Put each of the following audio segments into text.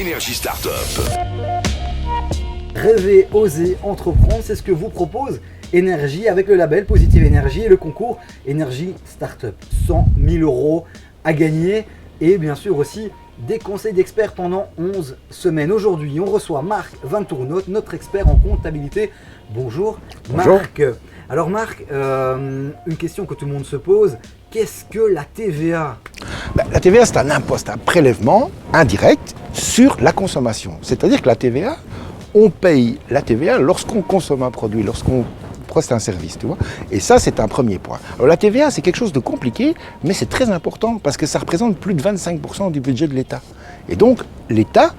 Énergie Startup. Rêver, oser, entreprendre, c'est ce que vous propose Énergie avec le label Positive Énergie et le concours Énergie Startup. 100 000 € à gagner et bien sûr aussi des conseils d'experts pendant 11 semaines. Aujourd'hui, on reçoit Marc Vantournotte, notre expert en comptabilité. Bonjour, Bonjour. Marc. Alors Marc, une question que tout le monde se pose, qu'est-ce que la TVA ? La TVA, c'est un impôt, c'est un prélèvement indirect sur la consommation. C'est-à-dire que la TVA, on paye la TVA lorsqu'on consomme un produit, lorsqu'on preste un service, tu vois. Et ça, c'est un premier point. Alors la TVA, c'est quelque chose de compliqué, mais c'est très important parce que ça représente plus de 25% du budget de l'État. Et donc, l'État,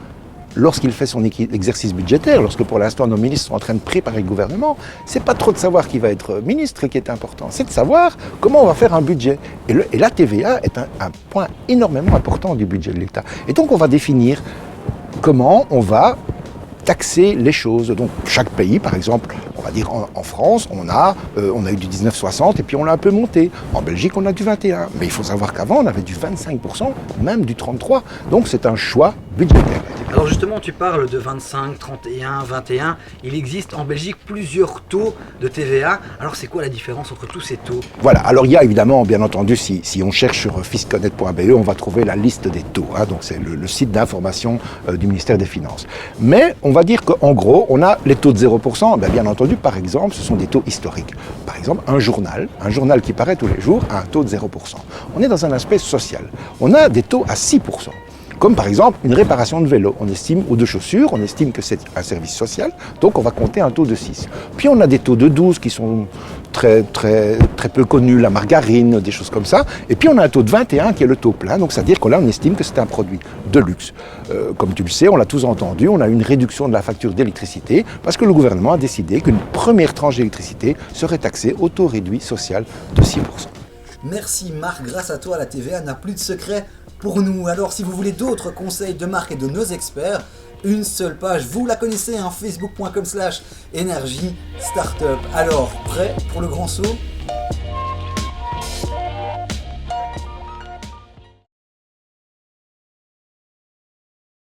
lorsqu'il fait son exercice budgétaire, lorsque pour l'instant nos ministres sont en train de préparer le gouvernement, c'est pas trop de savoir qui va être ministre qui est important, c'est de savoir comment on va faire un budget. Et la TVA est un point énormément important du budget de l'État. Et donc on va définir comment on va taxer les choses. Donc chaque pays, par exemple, on va dire en France, on a eu du 19,60 et puis on l'a un peu monté. En Belgique, on a du 21. Mais il faut savoir qu'avant, on avait du 25%, même du 33%. Donc c'est un choix budgétaire. Alors justement, tu parles de 25, 31, 21. Il existe en Belgique plusieurs taux de TVA. Alors c'est quoi la différence entre tous ces taux ? Voilà, alors il y a évidemment, bien entendu, si on cherche sur fisconnect.be, on va trouver la liste des taux. Donc c'est le site d'information du ministère des Finances. Mais on va dire qu'en gros, on a les taux de 0%. Bien entendu, par exemple, ce sont des taux historiques. Par exemple, un journal qui paraît tous les jours a un taux de 0%. On est dans un aspect social. On a des taux à 6%. Comme par exemple une réparation de vélo, ou de chaussures, on estime que c'est un service social, donc on va compter un taux de 6. Puis on a des taux de 12 qui sont très peu connus, la margarine, des choses comme ça. Et puis on a un taux de 21 qui est le taux plein, donc c'est-à-dire que là on estime que c'est un produit de luxe. Comme tu le sais, on l'a tous entendu, on a une réduction de la facture d'électricité parce que le gouvernement a décidé qu'une première tranche d'électricité serait taxée au taux réduit social de 6%. Merci Marc, grâce à toi la TVA n'a plus de secret pour nous. Alors si vous voulez d'autres conseils de Marc et de nos experts, une seule page, vous la connaissez, facebook.com/énergie startup. Alors, prêt pour le grand saut ?